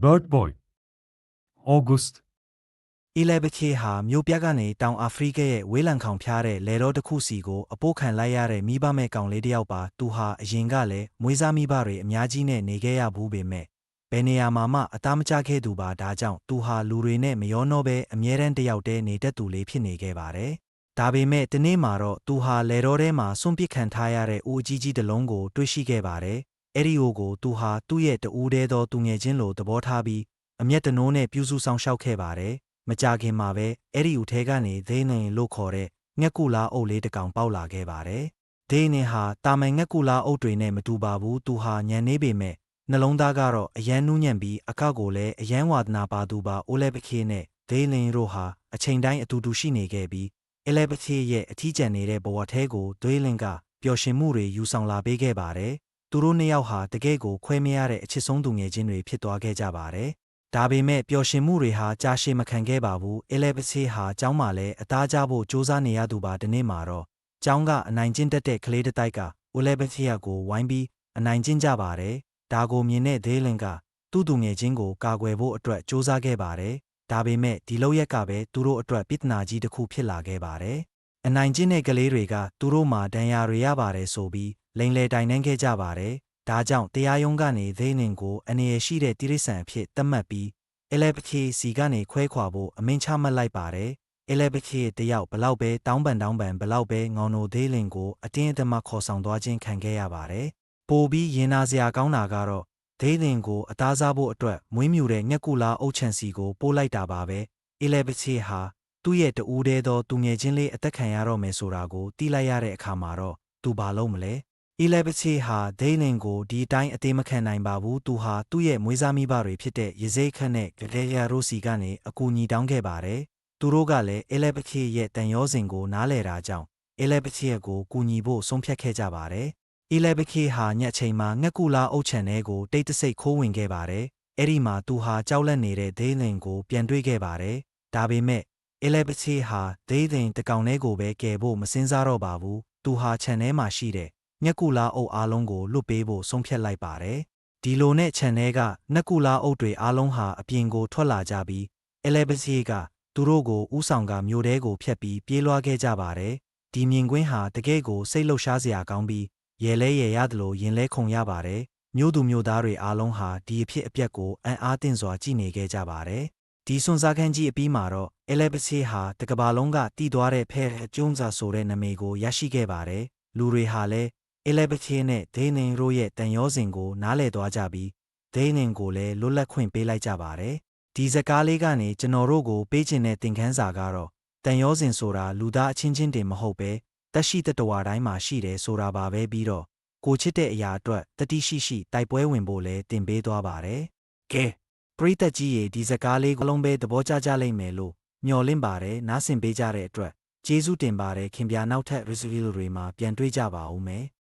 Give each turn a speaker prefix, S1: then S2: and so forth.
S1: Bird Boy August
S2: အီလဲဘခေဟာမြို့ပြကနေတောင်အာဖရိကရဲ့ဝေးလံခေါင်ဖျားတဲ့လေတော်တစ်ခုစီကိုအပိုးခံလိုက်ရတဲ့မိဘမဲ့ကောင်လေးတစ်ယောက်ပါသူဟာအရင်ကလည်းမွေးစားမိဘတွေအများကြီးနဲ့နေခဲ့ရဘူးပေမဲ့ဘယ်နေရာမှာမှအသားမကျခဲ့သူပါဒါကြောင့်သူဟာလူတွေနဲ့မရောနှောပဲအမြဲတမ်းတစ်ယောက်တည်းနေတတ်သူလေးဖြစ်နေခဲ့ပါတယ်ဒါပေမဲ့ဒီနေ့မှာတော့သူဟာလေတော်ထဲမှာစွန့်ပစ်ခံထားရတဲ့အိုးကြီးကြီးတစ်လုံးကိုတွေ့ရှိခဲ့ပါတယ်အဲ့ဒီအိုးကိုသူဟာသူ့ရဲ့တူးတဲသောသူငယ်ချင်းလိုသဘောထားပြီးအမျက်တနိုးနဲ့ပြုစုဆောင်ရှောက်ခဲ့ပါတယ်မကြခင်မှာပဲအဲ့ဒီဦးထဲကနေဒိန်းနေလို့ခေါ်တဲ့ငှက်ကူလာအုပ်လေးတစ်ကောင်ပေါက်လာခဲ့ပါတယ်။ဒိန်းနေဟာတာမန်ငှက်ကူလာအုပ်တွေနဲ့မတူပါဘူး။သူဟာညံနေပေမဲ့နှလုံးသားကတော့အယမ်းနူးညံ့ပြီးအကောက်ကိုလည်းအယမ်းဝါဒနာပါသူပါအိုလဲပခေးနဲ့ဒိန်းလင်းတို့ဟာအချိန်တိုင်းအတူတူရှိနေခဲ့ပြီးအိလဲပခေးရဲ့အထီးကျန်နေတဲ့ဘဝထဲကိုဒိန်းလင်းကပျော်ရွှင်မှုတွေယူဆောင်လာပေးခဲ့ပါတယ်။သူတို့နှစ်ယောက်ဟာတကယ့်ကိုခွဲမရတဲ့အချစ်ဆုံးသူငယ်ချင်းတွေဖြစ်သွားခဲ့ကြပါတယ်။ဒါပေမဲ့ပျော်ရွှင်မှုတွေဟာကြာရှည်မခံခဲ့ပါဘူး။အလဲပစေးဟာကျောင်းမှာလည်းအသားကျဖို့စူးစမ်းနေရသူပါဒီနေ့မှာတော့ကျောင်းကအနိုင်ကျင့်တတ်တဲ့ကလေးတစ်တိုက်ကအိုလဲပစေးကိုဝိုင်းပြီးအနိုင်ကျင့်ကြပါတယ်။ဒါကိုမြင်တဲ့ဒေးလင်ကသူ့သူငယ်ချင်းကိုကာကွယ်ဖို့အတွက်စူးစမ်းခဲ့ပါတယ်။ဒါပေမဲ့ဒီလောက်ရက်ကပဲသူတို့အတွက်ပြဿနာကြီးတစ်ခုဖြစ်လာခဲ့ပါတယ်။အနိုင်ကျင့်တဲ့ကလေးတွေကသူတို့မှာဒဏ်ရာတွေရပါတယ်ဆိုပြီးလိန်လေတိုင်နှင်းခဲ့ကြပါတယ်။ဒါကြောင့်တရားရုံးကနေဒိန်းလင်ကိုအနေရရှိတဲ့တိရစ္ဆာန်အဖြစ်သတ်မှတ်ပြီးအလဲပခေစီကနေခွဲခွာဖို့အမိန့်ချမှတ်လိုက်ပါတယ်။အလဲပခေတယောက်ဘလောက်ပဲတောင်းပန်ဘလောက်ပဲငေါနိုဒိန်းလင်ကိုအတင်းအဓမ္မခေါ်ဆောင်သွားခြင်းခံခဲ့ရပါတယ်။ပိုပြီးရင်နာစရာကောင်းတာကတော့ဒိန်းလင်ကိုအသားစားဖို့အတွက်မွေးမြူတဲ့ငှက်ကူလာအုပ်ချန်စီကိုပို့လိုက်တာပါပဲ။အလဲပခေဟာသူ့ရဲ့တူးတဲသောသူငယ်ချင်းလေးအသက်ခံရတော့မယ်ဆိုတာကိုသိလိုက်ရတဲ့အခါမှာတော့သူဘာလုပ်မလဲ။အီလဲပချေဟာဒိန်းလင်ကိုဒီတိုင်းအသေးမခံနိုင်ပါဘူးသူဟာသူ့ရဲ့မွေးစားမိဘတွေဖြစ်တဲ့ရေစိတ်ခန့်နဲ့ဂလေယာရိုစီကနေအကူအညီတောင်းခဲ့ပါတယ်သူတို့ကလည်းအီလဲပချေရဲ့တန်ရောစင်ကိုနားလည်တာကြောင့်အီလဲပချေကိုကူညီဖို့ဆုံးဖြတ်ခဲ့ကြပါတယ်အီလဲပချေဟာညက်ချိန်မှာငှက်ကူလာအုပ်ချန်ထဲကိုတိတ်တဆိတ်ခိုးဝင်ခဲ့ပါတယ်အဲ့ဒီမှာသူဟာကြောက်လန့်နေတဲ့ဒိန်းလင်ကိုပြန်တွေ့ခဲ့ပါတယ်ဒါပေမဲ့အီလဲပချေဟာဒိန်းလင်တကောင်ထဲကိုပဲကယ်ဖို့မစင်စားတော့ပါဘူးသူဟာခြံထဲမှာရှိတဲ့ငှက်ကူလာအုပ်အားလုံးကိုလွတ်ပေးဖို့ဆုံးဖြတ်လိုက်ပါတယ်။ဒီလိုနဲ့ခြံထဲကငှက်ကူလာအုပ်တွေအားလုံးဟာအပြင်ကိုထွက်လာကြပြီးအလဲပစီကသူတို့ကိုဥဆောင်ကမြို့ထဲကိုဖျက်ပြီးပြေးလွှားခဲ့ကြပါတယ်။ဒီမြင်ကွင်းဟာတကယ့်ကိုစိတ်လှုပ်ရှားစရာကောင်းပြီးရဲလဲရဲရတယ်လို့ရင်လဲခုန်ရပါတယ်။မြို့သူမြို့သားတွေအားလုံးဟာဒီအဖြစ်အပျက်ကိုအံ့အားသင့်စွာကြည့်နေခဲ့ကြပါတယ်။ဒီစွန်စားခန်းကြီးအပြီးမှာတော့အလဲပစီဟာတကဘာလုံးကတီးသွားတဲ့ဖဲအကျုံးစာဆိုတဲ့နာမည်ကိုရရှိခဲ့ပါတယ်။လူတွေဟာလည်းအလဲပခေးနဲ့ဒိန်းနင်တို့ရဲ့တန်ရောစင်ကိုနားလည်သွားကြပြီးဒိန်းနင်ကိုလည်းလွတ်လပ်ခွင့်ပေးလိုက်ကြပါတယ်။ဒီဇကားလေးကနေကျွန်တော်တို့ကိုပေးချင်တဲ့သင်ခန်းစာကတော့တန်ရောစင်ဆိုတာလူသားအချင်းချင်းတင်မဟုတ်ပဲတက်ရှိတတဝါတိုင်းမှာရှိတယ်ဆိုတာပါပဲပြီးတော့ကိုချစ်တဲ့အရာအတွက်တတိရှိရှိတိုက်ပွဲဝင်ဖို့လည်းတင်ပေးသွားပါတယ်။ကဲပရိသတ်ကြီးရေဒီဇကားလေးကိုလုံးပဲသဘောကျကြလိမ့်မယ်လို့မျှော်လင့်ပါတယ်နားဆင်ပေးကြတဲ့အတွက်ကျေးဇူးတင်ပါတယ်ခင်ဗျာနောက်ထပ် review တွေမှာပြန်တွေ့ကြပါဦးမယ်။